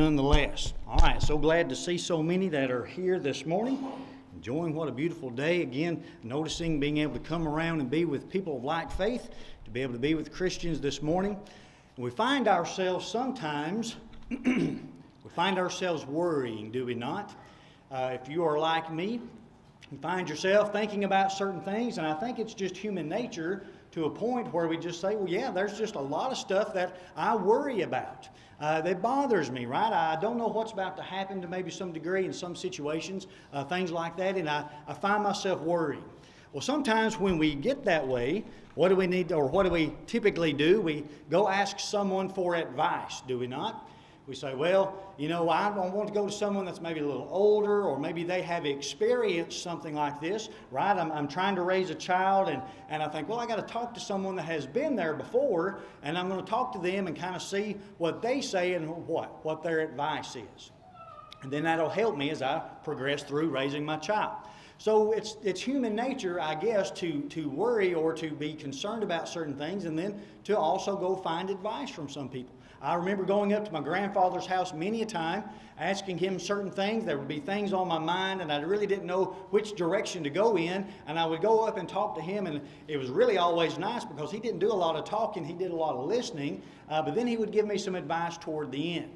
Nonetheless. All right, so glad to see so many that are here this morning, enjoying what a beautiful day. Again, noticing being able to come around and be with people of like faith, to be able to be with Christians this morning. And we find ourselves sometimes, we find ourselves worrying, do we not? If you are like me, you find yourself thinking about certain things, and I think it's just human nature to a point where we just say, well, yeah, there's just a lot of stuff that I worry about. That bothers me, right? I don't know what's about to happen to maybe some degree in some situations, things like that, and I find myself worrying. Well, sometimes when we get that way, what do we need, or what do we typically do? We go ask someone for advice, do we not? We say, well, you know, I don't want to go to someone that's maybe a little older, or maybe they have experienced something like this, right? I'm trying to raise a child, and I think, well, I got to talk to someone that has been there before, and I'm going to talk to them and kind of see what they say and what their advice is. And then that'll help me as I progress through raising my child. So it's human nature, I guess, to worry or to be concerned about certain things, and then to also go find advice from some people. I remember going up to my grandfather's house many a time, asking him certain things. There would be things on my mind, and I really didn't know which direction to go in. And I would go up and talk to him, and it was really always nice because he didn't do a lot of talking. He did a lot of listening, but then he would give me some advice toward the end.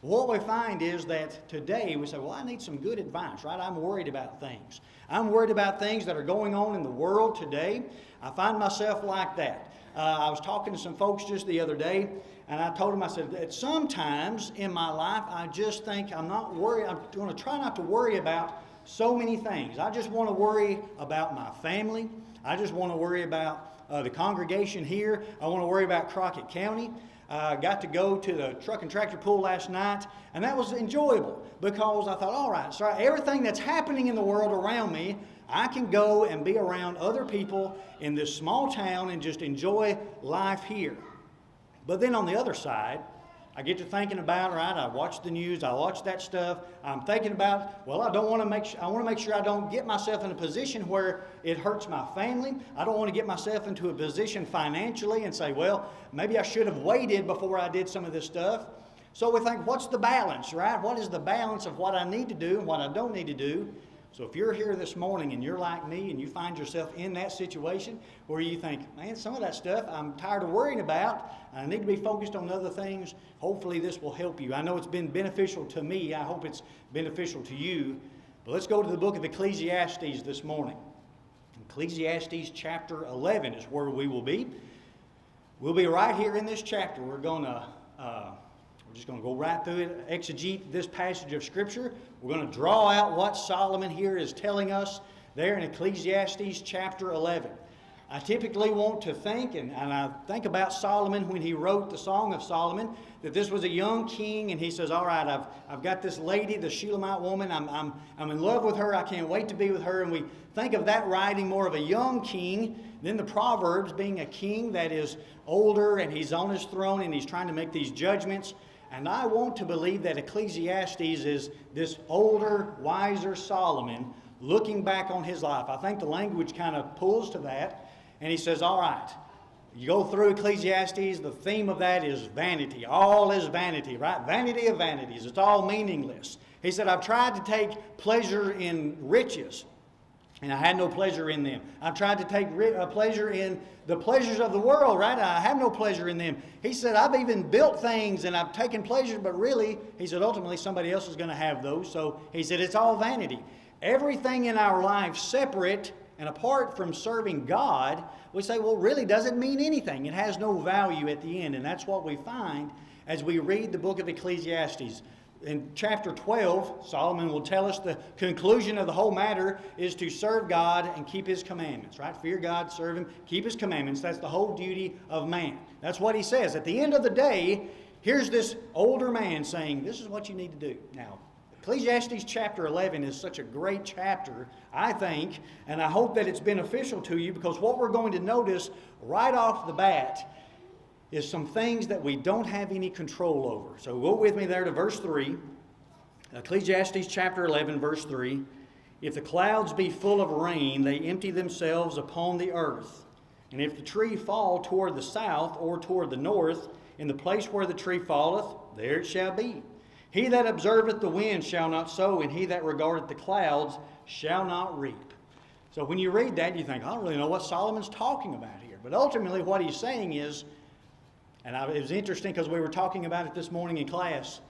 What we find is that today we say, well, I need some good advice, right? I'm worried about things. I'm worried about things that are going on in the world today. I find myself like that. I was talking to some folks just the other day, and I told them, I said, that sometimes in my life, I just think I'm not worried. I'm going to try not to worry about so many things. I just want to worry about my family. I just want to worry about the congregation here. I want to worry about Crockett County. I got to go to the truck and tractor pull last night, and that was enjoyable because I thought, all right, so everything that's happening in the world around me, I can go and be around other people in this small town and just enjoy life here. But then on the other side, I get to thinking about, right, I watch the news, I watch that stuff, I'm thinking about, well, I want to make sure I don't get myself in a position where it hurts my family. I don't want to get myself into a position financially and say, well, maybe I should have waited before I did some of this stuff. So we think, what's the balance, right? What is the balance of what I need to do and what I don't need to do? So if you're here this morning and you're like me and you find yourself in that situation where you think, man, some of that stuff I'm tired of worrying about, I need to be focused on other things, hopefully this will help you. I know it's been beneficial to me. I hope it's beneficial to you. But let's go to the book of Ecclesiastes this morning. Ecclesiastes chapter 11 is where we will be. We'll be right here in this chapter. We're just going to go right through it, exegete this passage of Scripture. We're going to draw out what Solomon here is telling us there in Ecclesiastes chapter 11. I typically want to think, and I think about Solomon when he wrote the Song of Solomon, that this was a young king, and he says, all right, I've got this lady, the Shulamite woman, I'm in love with her, I can't wait to be with her, and we think of that writing more of a young king. Then the Proverbs being a king that is older, and he's on his throne, and he's trying to make these judgments. And I want to believe that Ecclesiastes is this older, wiser Solomon looking back on his life. I think the language kind of pulls to that. And he says, all right, you go through Ecclesiastes, the theme of that is vanity. All is vanity, right? Vanity of vanities. It's all meaningless. He said, I've tried to take pleasure in riches, and I had no pleasure in them. I've tried to take pleasure in the pleasures of the world, right? I have no pleasure in them. He said, I've even built things and I've taken pleasure, but really, he said, ultimately somebody else is going to have those. So he said, it's all vanity. Everything in our life separate and apart from serving God, we say, well, really doesn't mean anything. It has no value at the end. And that's what we find as we read the book of Ecclesiastes. In chapter 12, Solomon will tell us the conclusion of the whole matter is to serve God and keep His commandments, right? Fear God, serve Him, keep His commandments. That's the whole duty of man. That's what he says. At the end of the day, here's this older man saying, this is what you need to do. Now, Ecclesiastes chapter 11 is such a great chapter, I think, and I hope that it's beneficial to you because what we're going to notice right off the bat is some things that we don't have any control over. So go with me there to verse 3. Ecclesiastes chapter 11, verse 3. If the clouds be full of rain, they empty themselves upon the earth. And if the tree fall toward the south or toward the north, in the place where the tree falleth, there it shall be. He that observeth the wind shall not sow, and he that regardeth the clouds shall not reap. So when you read that, you think, I don't really know what Solomon's talking about here. But ultimately what he's saying is, and it was interesting because we were talking about it this morning in class,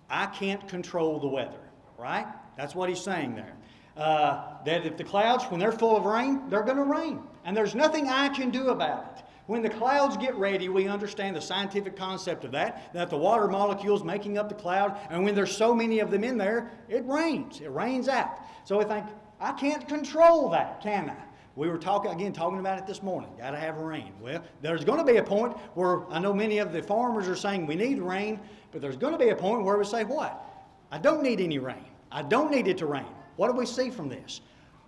I can't control the weather, right? That's what he's saying there. That if the clouds, when they're full of rain, they're going to rain. And there's nothing I can do about it. When the clouds get ready, we understand the scientific concept of that the water molecules making up the cloud, and when there's so many of them in there, it rains. It rains out. So we think, I can't control that, can I? We were talking about it this morning. Got to have rain. Well, there's going to be a point where I know many of the farmers are saying we need rain, but there's going to be a point where we say, what? I don't need any rain. I don't need it to rain. What do we see from this?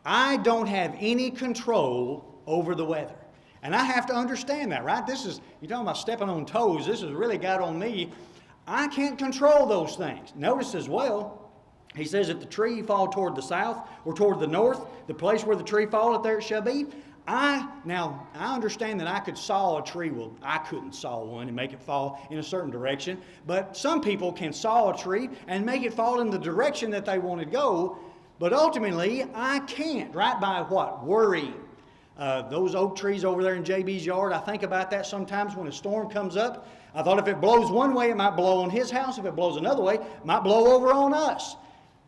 I don't have any control over the weather. And I have to understand that, right? You're talking about stepping on toes. This has really got on me. I can't control those things. Notice as well, he says, if the tree fall toward the south or toward the north, the place where the tree falleth, there it shall be. I understand that I could saw a tree. Well, I couldn't saw one and make it fall in a certain direction. But some people can saw a tree and make it fall in the direction that they want to go. But ultimately, I can't, right? By what? Worrying. Those oak trees over there in JB's yard, I think about that sometimes when a storm comes up. I thought if it blows one way, it might blow on his house. If it blows another way, it might blow over on us.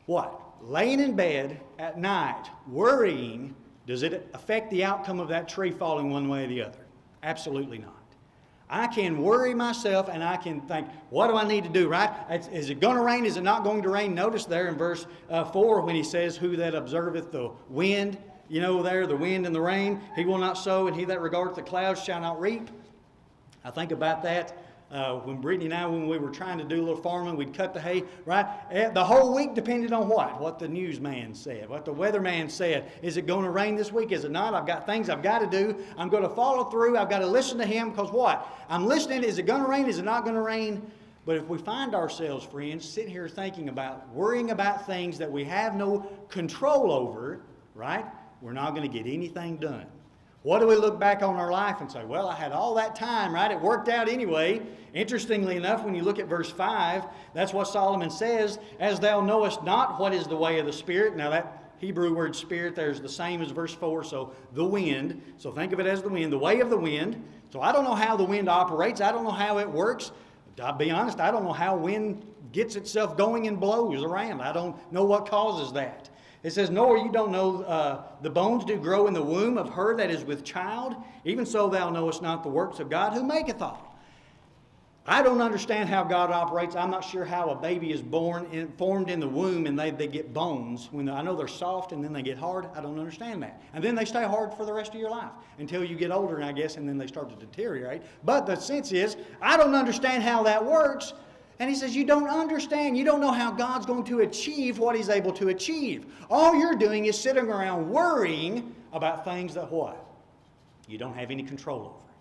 What? Laying in bed at night, worrying, does it affect the outcome of that tree falling one way or the other? Absolutely not. I can worry myself and I can think, what do I need to do, right? Is it going to rain? Is it not going to rain? Notice there in verse 4 when he says, who that observeth the wind, the wind and the rain, he will not sow, and he that regardeth the clouds shall not reap. I think about that. When Brittany and I, when we were trying to do a little farming, we'd cut the hay, right? The whole week depended on what? What the newsman said, what the weatherman said. Is it going to rain this week? Is it not? I've got things I've got to do. I'm going to follow through. I've got to listen to him because what? I'm listening. Is it going to rain? Is it not going to rain? But if we find ourselves, friends, sitting here thinking about, worrying about things that we have no control over, right? We're not going to get anything done. What do we look back on our life and say, well, I had all that time, right? It worked out anyway. Interestingly enough, when you look at verse 5, that's what Solomon says, as thou knowest not what is the way of the Spirit. Now that Hebrew word Spirit there's the same as verse 4, so the wind. So think of it as the wind, the way of the wind. So I don't know how the wind operates. I don't know how it works. I'll be honest, I don't know how wind gets itself going and blows around. I don't know what causes that. It says, nor you don't know the bones do grow in the womb of her that is with child. Even so thou knowest not the works of God who maketh all. I don't understand how God operates. I'm not sure how a baby is formed in the womb and they get bones. I know they're soft and then they get hard. I don't understand that. And then they stay hard for the rest of your life until you get older, I guess, and then they start to deteriorate. But the sense is, I don't understand how that works. And he says, you don't understand. You don't know how God's going to achieve what he's able to achieve. All you're doing is sitting around worrying about things that what? You don't have any control over.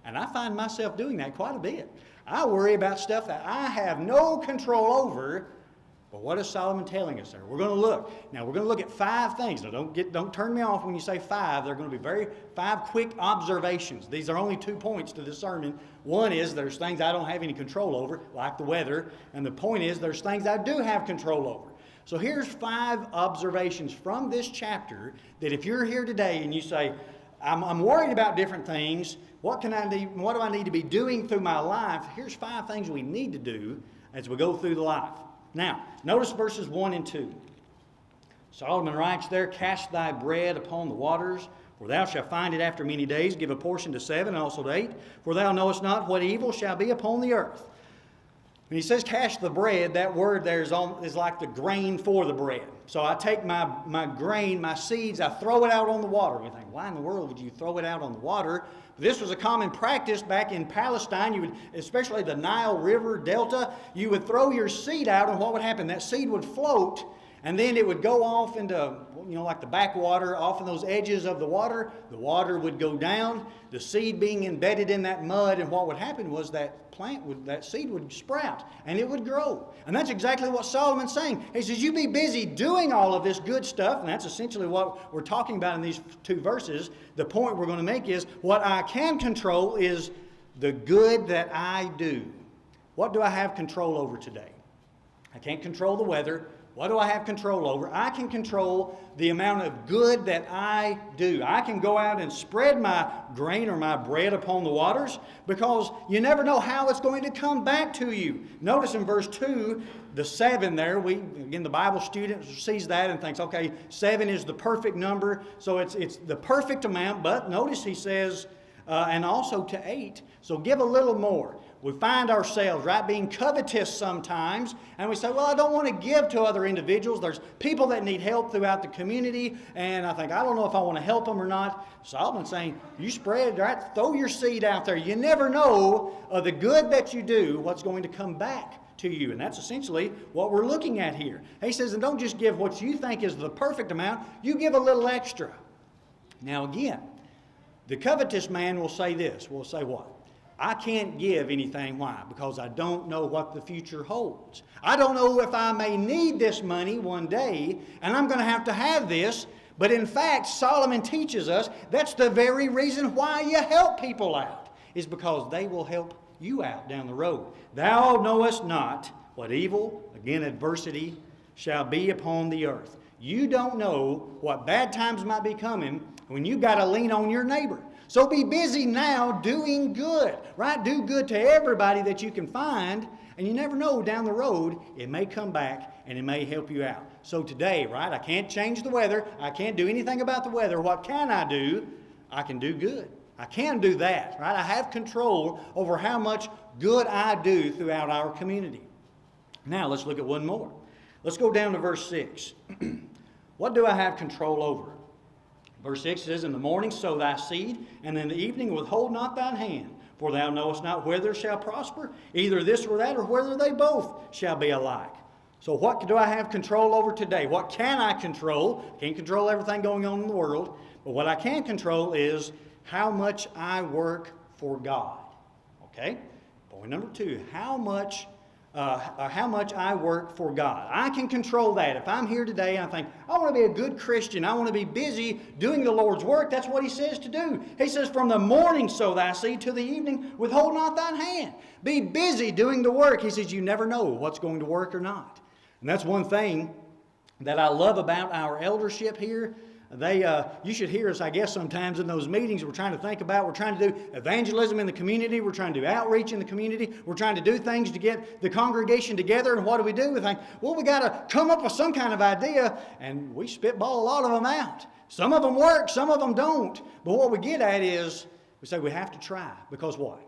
And I find myself doing that quite a bit. I worry about stuff that I have no control over. But what is Solomon telling us there? We're going to look. Now, we're going to look at 5 things. Now, don't turn me off when you say 5. They're going to be 5 quick observations. These are only 2 points to this sermon. One is there's things I don't have any control over, like the weather. And the point is there's things I do have control over. So here's 5 observations from this chapter that if you're here today and you say, I'm worried about different things, what do I need to be doing through my life? Here's 5 things we need to do as we go through the life. Now, notice verses 1 and 2. Solomon writes there, cast thy bread upon the waters, for thou shalt find it after many days. Give a portion to 7 and also to 8, for thou knowest not what evil shall be upon the earth. When he says cast the bread, that word there is like the grain for the bread. So I take my grain, my seeds, I throw it out on the water. We think, why in the world would you throw it out on the water? This was a common practice back in Palestine. You would, especially the Nile River Delta, you would throw your seed out, and what would happen? That seed would float, and then it would go off into, like the backwater, off in those edges of the water. The water would go down, the seed being embedded in that mud, and what would happen was that seed would sprout, and it would grow. And that's exactly what Solomon's saying. He says, you be busy doing all of this good stuff, and that's essentially what we're talking about in these 2 verses. The point we're going to make is, what I can control is the good that I do. What do I have control over today? I can't control the weather. What do I have control over? I can control the amount of good that I do. I can go out and spread my grain or my bread upon the waters, because you never know how it's going to come back to you. Notice in verse 2, the 7 there, again, the Bible student sees that and thinks, okay, 7 is the perfect number, so it's the perfect amount. But notice he says, and also to 8, so give a little more. We find ourselves, right, being covetous sometimes, and we say, well, I don't want to give to other individuals. There's people that need help throughout the community, and I think, I don't know if I want to help them or not. Solomon's saying, you spread, right, throw your seed out there. You never know the good that you do, what's going to come back to you. And that's essentially what we're looking at here. He says, and don't just give what you think is the perfect amount, you give a little extra. Now again, the covetous man will say this, will say what? I can't give anything. Why? Because I don't know what the future holds. I don't know if I may need this money one day, and I'm going to have this. But in fact, Solomon teaches us that's the very reason why you help people out, is because they will help you out down the road. Thou knowest not what evil, again adversity, shall be upon the earth. You don't know what bad times might be coming when you've got to lean on your neighbor. So be busy now doing good, right? Do good to everybody that you can find, and you never know down the road, it may come back and it may help you out. So today, right, I can't change the weather. I can't do anything about the weather. What can I do? I can do good. I can do that, right? I have control over how much good I do throughout our community. Now let's look at one more. Let's go down to verse 6. What do I have control over? Verse 6 says, in the morning sow thy seed, and in the evening withhold not thine hand. For thou knowest not whether shall prosper, either this or that, or whether they both shall be alike. So what do I have control over today? What can I control? Can't control everything going on in the world. But what I can control is how much I work for God. Okay? Point number 2, how much I work for God. I can control that. If I'm here today and I think, I want to be a good Christian, I want to be busy doing the Lord's work, that's what he says to do. He says, from the morning sow thy seed, to the evening withhold not thine hand. Be busy doing the work. He says, you never know what's going to work or not. And that's one thing that I love about our eldership here. You should hear us, I guess, sometimes in those meetings. We're trying to do evangelism in the community. We're trying to do outreach in the community. We're trying to do things to get the congregation together. And what do? We think, well, we got to come up with some kind of idea, and we spitball a lot of them out. Some of them work, some of them don't. But what we get at is, we say we have to try. Because what?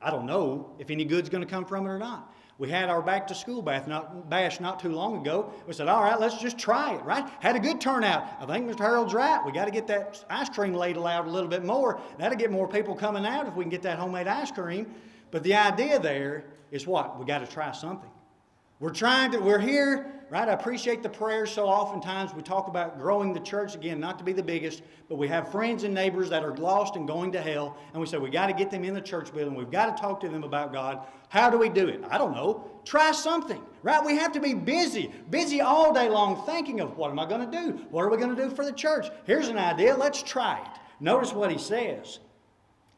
I don't know if any good's going to come from it or not. We had our back to school bash not too long ago. We said, all right, let's just try it, right? Had a good turnout. I think Mr. Harold's right. We got to get that ice cream ladle out a little bit more. That'll get more people coming out if we can get that homemade ice cream. But the idea there is what? We got to try something. We're here, right? I appreciate the prayers so oftentimes we talk about growing the church, again, not to be the biggest, but we have friends and neighbors that are lost and going to hell, and we say we got to get them in the church building. We've got to talk to them about God. How do we do it? I don't know. Try something, right? We have to be busy all day long thinking of what am I going to do? What are we going to do for the church? Here's an idea. Let's try it. Notice what he says.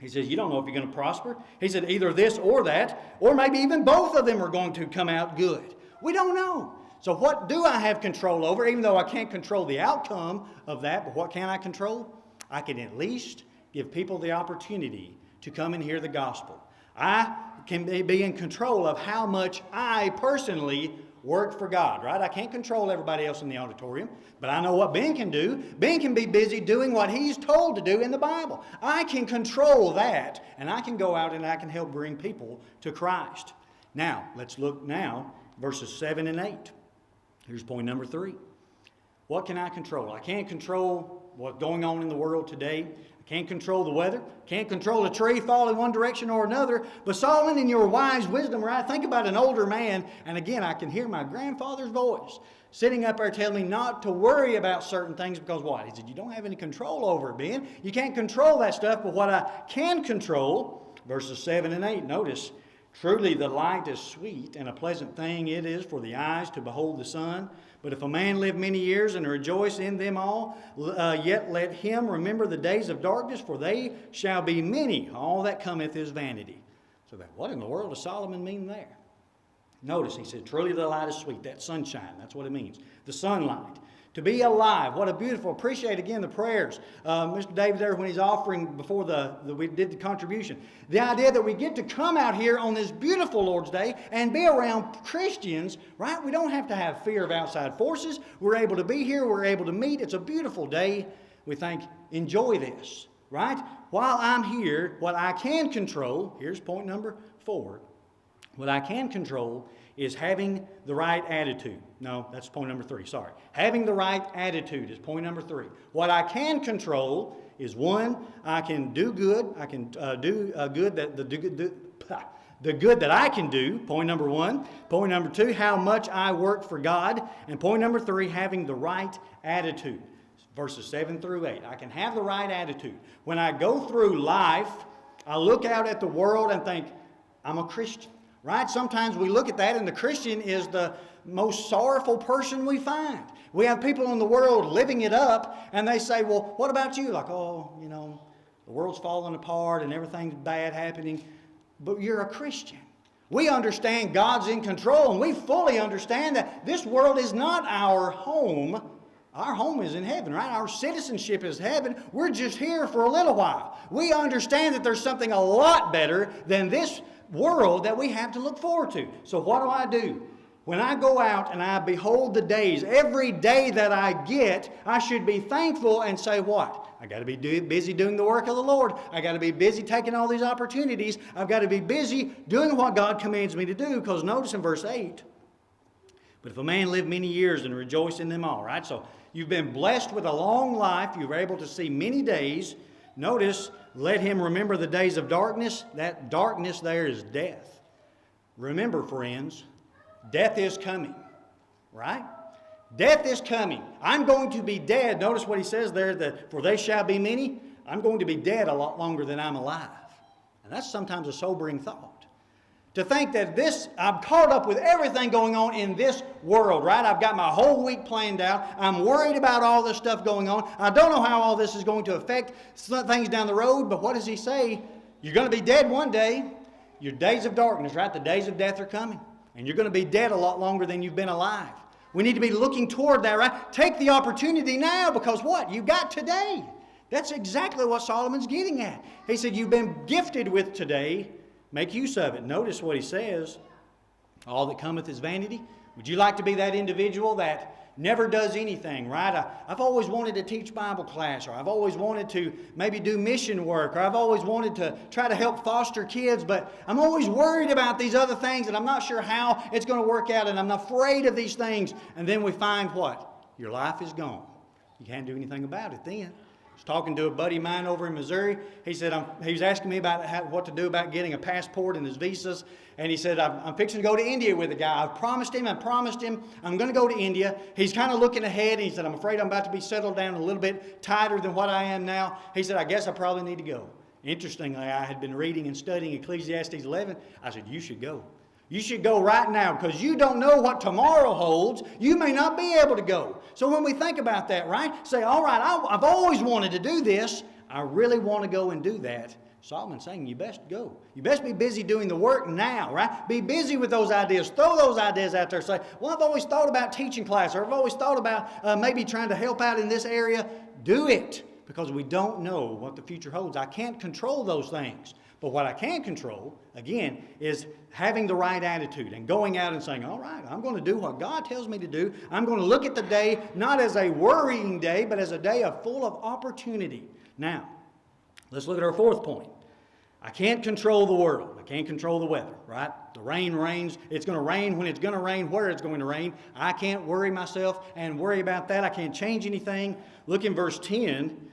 He says, you don't know if you're going to prosper. He said, either this or that, or maybe even both of them are going to come out good. We don't know. So what do I have control over? Even though I can't control the outcome of that, but what can I control? I can at least give people the opportunity to come and hear the gospel. I can be in control of how much I personally work for God, right? I can't control everybody else in the auditorium, but I know what Ben can do. Ben can be busy doing what he's told to do in the Bible. I can control that, and I can go out and I can help bring people to Christ. Now, let's look now, verses 7 and 8. Here's point number 3. What can I control? I can't control what's going on in the world today. Can't control the weather. Can't control a tree falling one direction or another. But Solomon, in your wise wisdom, right? Think about an older man. And again, I can hear my grandfather's voice sitting up there telling me not to worry about certain things because what? He said, you don't have any control over it, Ben. You can't control that stuff. But what I can control, verses 7 and 8, notice, truly the light is sweet, and a pleasant thing it is for the eyes to behold the sun. But if a man live many years and rejoice in them all, yet let him remember the days of darkness, for they shall be many. All that cometh is vanity. So what in the world does Solomon mean there? Notice, he said, truly the light is sweet. That sunshine, that's what it means. The sunlight. To be alive. What a beautiful, appreciate again the prayers. Mr. David there when he's offering before we did the contribution. The idea that we get to come out here on this beautiful Lord's Day and be around Christians, right? We don't have to have fear of outside forces. We're able to be here. We're able to meet. It's a beautiful day. We think, enjoy this, right? While I'm here, what I can control, here's point number 4. What I can control is having the right attitude. No, that's point number 3, sorry. Having the right attitude is point number 3. What I can control is 1, I can do good. I can do good that the good that I can do, point number 1. Point number 2, how much I work for God. And point number 3, having the right attitude. Verses 7 through 8. I can have the right attitude. When I go through life, I look out at the world and think, I'm a Christian. Right? Sometimes we look at that and the Christian is the most sorrowful person we find. We have people in the world living it up and they say, well, what about you? Like, oh, you know, the world's falling apart and everything's bad happening. But you're a Christian. We understand God's in control and we fully understand that this world is not our home. Our home is in heaven, right? Our citizenship is heaven. We're just here for a little while. We understand that there's something a lot better than this world that we have to look forward to. So what do? When I go out and I behold the days, every day that I get, I should be thankful and say what? I got to be busy doing the work of the Lord. I got to be busy taking all these opportunities. I've got to be busy doing what God commands me to do, because notice in verse 8, but if a man live many years and rejoice in them all, right? So you've been blessed with a long life. You were able to see many days. Notice, let him remember the days of darkness. That darkness there is death. Remember, friends, death is coming, right? Death is coming. I'm going to be dead. Notice what he says there, that for they shall be many. I'm going to be dead a lot longer than I'm alive. And that's sometimes a sobering thought. To think that I'm caught up with everything going on in this world, right? I've got my whole week planned out. I'm worried about all this stuff going on. I don't know how all this is going to affect things down the road, but what does he say? You're going to be dead one day. Your days of darkness, right? The days of death are coming. And you're going to be dead a lot longer than you've been alive. We need to be looking toward that, right? Take the opportunity now, because what? You've got today. That's exactly what Solomon's getting at. He said, you've been gifted with today. Make use of it. Notice what he says. All that cometh is vanity. Would you like to be that individual that never does anything, right? I've always wanted to teach Bible class, or I've always wanted to maybe do mission work, or I've always wanted to try to help foster kids, but I'm always worried about these other things and I'm not sure how it's going to work out and I'm afraid of these things. And then we find what? Your life is gone. You can't do anything about it then. I was talking to a buddy of mine over in Missouri. He said, he was asking me about what to do about getting a passport and his visas. And he said, I'm fixing to go to India with a guy. I promised him I'm going to go to India. He's kind of looking ahead. And he said, I'm afraid I'm about to be settled down a little bit tighter than what I am now. He said, I guess I probably need to go. Interestingly, I had been reading and studying Ecclesiastes 11. I said, you should go. You should go right now, because you don't know what tomorrow holds. You may not be able to go. So when we think about that, right? Say, all right, I've always wanted to do this. I really want to go and do that. Solomon's saying you best go. You best be busy doing the work now, right? Be busy with those ideas. Throw those ideas out there. Say, well, I've always thought about teaching class, or I've always thought about maybe trying to help out in this area. Do it, because we don't know what the future holds. I can't control those things. But what I can control, again, is having the right attitude and going out and saying, all right, I'm going to do what God tells me to do. I'm going to look at the day not as a worrying day, but as a day full of opportunity. Now, let's look at our fourth point. I can't control the world. I can't control the weather, right? The rain rains. It's going to rain when it's going to rain, where it's going to rain. I can't worry myself and worry about that. I can't change anything. Look in verse 10.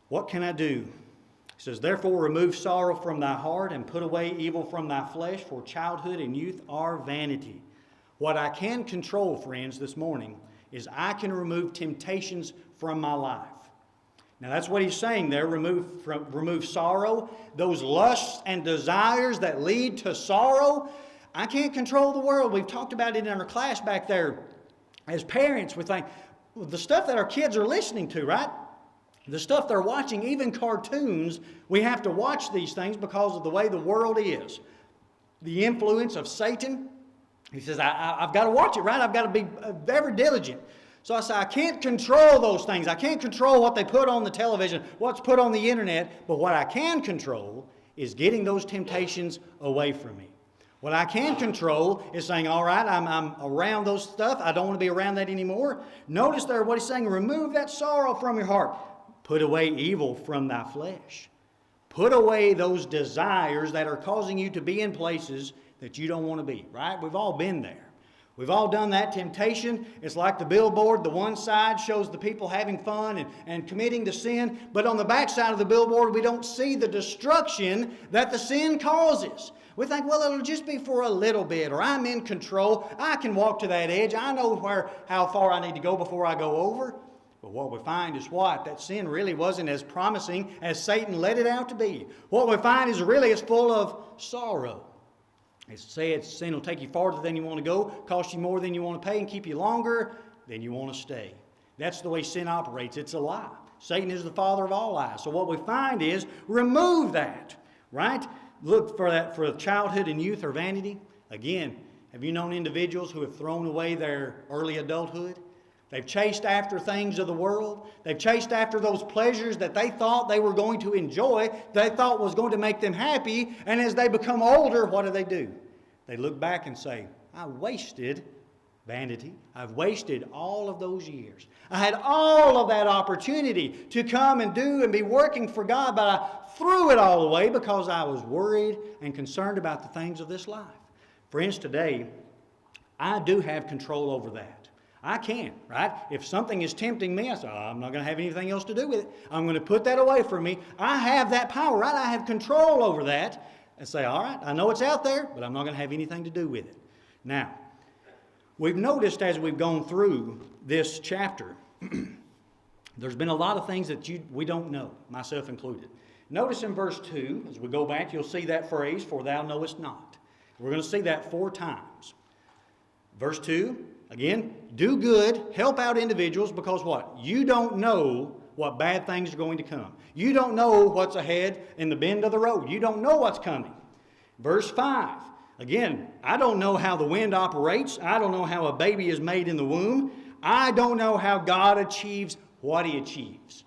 What can I do? It says, therefore remove sorrow from thy heart and put away evil from thy flesh, for childhood and youth are vanity. What I can control, friends, this morning is I can remove temptations from my life. Now that's what he's saying there, remove sorrow, those lusts and desires that lead to sorrow. I can't control the world. We've talked about it in our class back there. As parents, we think, well, the stuff that our kids are listening to, right? The stuff they're watching, even cartoons, we have to watch these things because of the way the world is. the influence of Satan. He says, I've got to watch it, right? I've got to be ever diligent. So I say, I can't control those things. I can't control what they put on the television, what's put on the internet. But what I can control is getting those temptations away from me. What I can control is saying, all right, I'm around those stuff. I don't want to be around that anymore. Notice there what he's saying, remove that sorrow from your heart. Put away evil from thy flesh. Put away those desires that are causing you to be in places that you don't want to be, right? We've all been there. We've all done that temptation. It's like the billboard. The one side shows the people having fun and committing the sin, but on the back side of the billboard, we don't see the destruction that the sin causes. We think, well, it'll just be for a little bit, or I'm in control. I can walk to that edge. I know how far I need to go before I go over. But what we find is what? That sin really wasn't as promising as Satan let it out to be. What we find is really it's full of sorrow. It said sin will take you farther than you want to go, cost you more than you want to pay, and keep you longer than you want to stay. That's the way sin operates. It's a lie. Satan is the father of all lies. So what we find is remove that, right? Look for that for childhood and youth or vanity. Again, have you known individuals who have thrown away their early adulthood? They've chased after things of the world. They've chased after those pleasures that they thought they were going to enjoy, they thought was going to make them happy. And as they become older, what do? They look back and say, I wasted vanity. I've wasted all of those years. I had all of that opportunity to come and do and be working for God, but I threw it all away because I was worried and concerned about the things of this life. Friends, today, I do have control over that. I can, right? If something is tempting me, I say, I'm not going to have anything else to do with it. I'm going to put that away from me. I have that power, right? I have control over that. And say, all right, I know it's out there, but I'm not going to have anything to do with it. Now, we've noticed as we've gone through this chapter, there's been a lot of things that we don't know, myself included. Notice in verse 2, as we go back, you'll see that phrase, for thou knowest not. We're going to see that 4 times. Verse 2, again, do good, help out individuals, because what? You don't know what bad things are going to come. You don't know what's ahead in the bend of the road. You don't know what's coming. Verse 5, again, I don't know how the wind operates. I don't know how a baby is made in the womb. I don't know how God achieves what He achieves.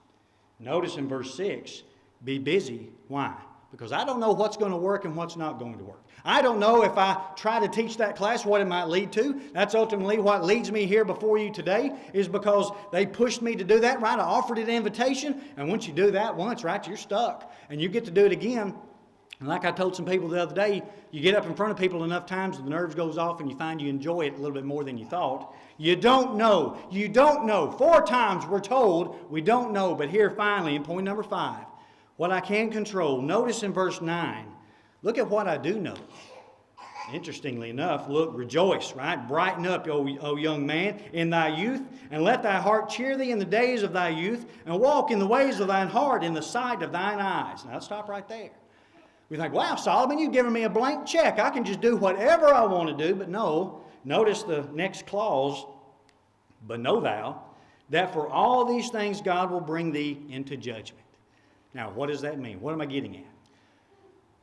Notice in verse 6, be busy. Why? Because I don't know what's going to work and what's not going to work. I don't know if I try to teach that class what it might lead to. That's ultimately what leads me here before you today, is because they pushed me to do that, right? I offered an invitation, and once you do that once, right, you're stuck. And you get to do it again. And like I told some people the other day, you get up in front of people enough times, the nerves goes off, and you find you enjoy it a little bit more than you thought. You don't know. You don't know. 4 times we're told we don't know. But here finally, in point number 5, what I can control. Notice in verse 9, look at what I do know. Interestingly enough, look, rejoice, right? Brighten up, O young man, in thy youth, and let thy heart cheer thee in the days of thy youth, and walk in the ways of thine heart in the sight of thine eyes. Now, let's stop right there. We think, wow, Solomon, you've given me a blank check. I can just do whatever I want to do. But no, notice the next clause, but know thou, that for all these things God will bring thee into judgment. Now, what does that mean? What am I getting at?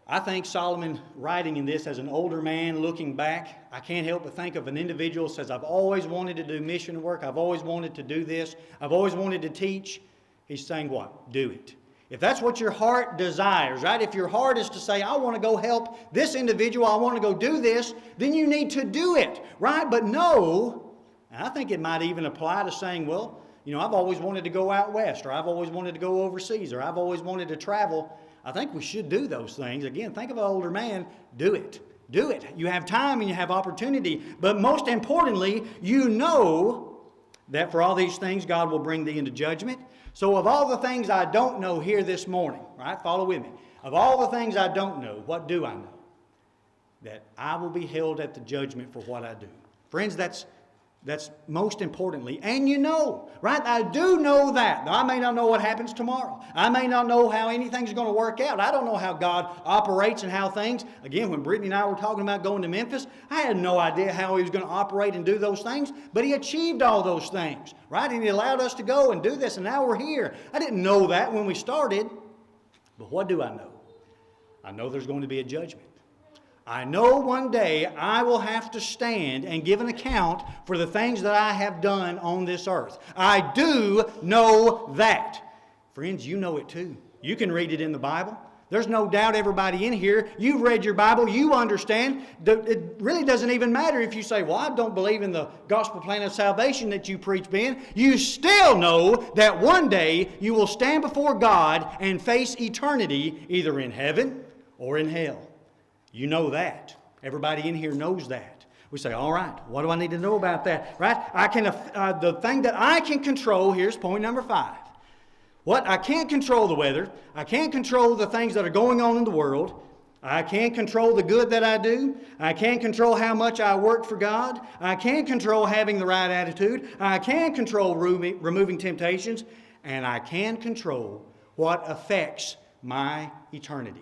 I think Solomon, writing in this as an older man looking back, I can't help but think of an individual who says, I've always wanted to do mission work. I've always wanted to do this. I've always wanted to teach. He's saying what? Do it. If that's what your heart desires, right? If your heart is to say, I want to go help this individual, I want to go do this, then you need to do it, right? But no, and I think it might even apply to saying, well, you know, I've always wanted to go out west, or I've always wanted to go overseas, or I've always wanted to travel. I think we should do those things. Again, think of an older man. Do it. Do it. You have time and you have opportunity. But most importantly, you know that for all these things, God will bring thee into judgment. So of all the things I don't know here this morning, right? Follow with me. Of all the things I don't know, what do I know? That I will be held at the judgment for what I do. Friends, that's most importantly. And you know, right? I do know that. Now, I may not know what happens tomorrow. I may not know how anything's going to work out. I don't know how God operates and how things. Again, when Brittany and I were talking about going to Memphis, I had no idea how He was going to operate and do those things. But He achieved all those things, right? And He allowed us to go and do this, and now we're here. I didn't know that when we started. But what do I know? I know there's going to be a judgment. I know one day I will have to stand and give an account for the things that I have done on this earth. I do know that. Friends, you know it too. You can read it in the Bible. There's no doubt everybody in here, you've read your Bible, you understand. It really doesn't even matter if you say, well, I don't believe in the gospel plan of salvation that you preach, Ben. You still know that one day you will stand before God and face eternity either in heaven or in hell. You know that. Everybody in here knows that. We say, all right, what do I need to know about that? Right? The thing that I can control, here's point number 5. What? I can't control the weather. I can't control the things that are going on in the world. I can't control the good that I do. I can't control how much I work for God. I can't control having the right attitude. I can control removing temptations. And I can control what affects my eternity.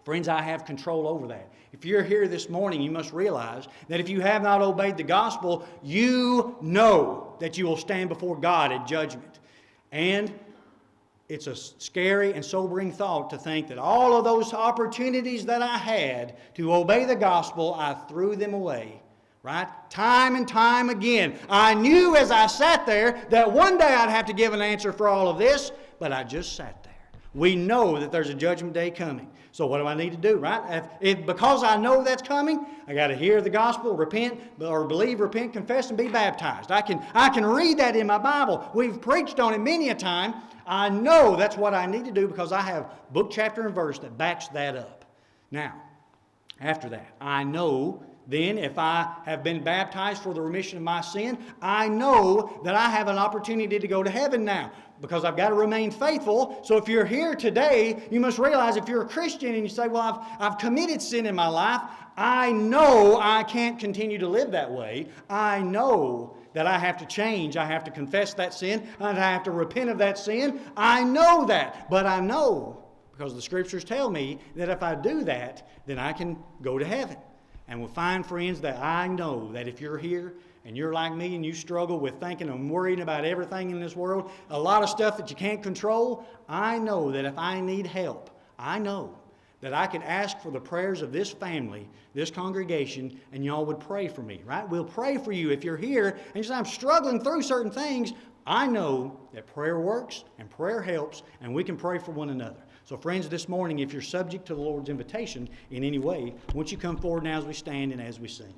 Friends, I have control over that. If you're here this morning, you must realize that if you have not obeyed the gospel, you know that you will stand before God at judgment. And it's a scary and sobering thought to think that all of those opportunities that I had to obey the gospel, I threw them away. Right? Time and time again. I knew as I sat there that one day I'd have to give an answer for all of this, but I just sat there. We know that there's a judgment day coming. So what do I need to do, right? Because I know that's coming, I got to hear the gospel, repent, or believe, repent, confess, and be baptized. I can read that in my Bible. We've preached on it many a time. I know that's what I need to do because I have book, chapter, and verse that backs that up. Now, after that, I know then if I have been baptized for the remission of my sin, I know that I have an opportunity to go to heaven now because I've got to remain faithful. So if you're here today, you must realize if you're a Christian and you say, well, I've committed sin in my life, I know I can't continue to live that way. I know that I have to change. I have to confess that sin, and I have to repent of that sin. I know that, but I know because the Scriptures tell me that if I do that, then I can go to heaven. And we'll find, friends, that I know that if you're here and you're like me and you struggle with thinking and worrying about everything in this world, a lot of stuff that you can't control, I know that if I need help, I know that I can ask for the prayers of this family, this congregation, and y'all would pray for me, right? We'll pray for you if you're here and you say, I'm struggling through certain things. I know that prayer works and prayer helps, and we can pray for one another. So friends, this morning, if you're subject to the Lord's invitation in any way, won't you come forward now as we stand and as we sing?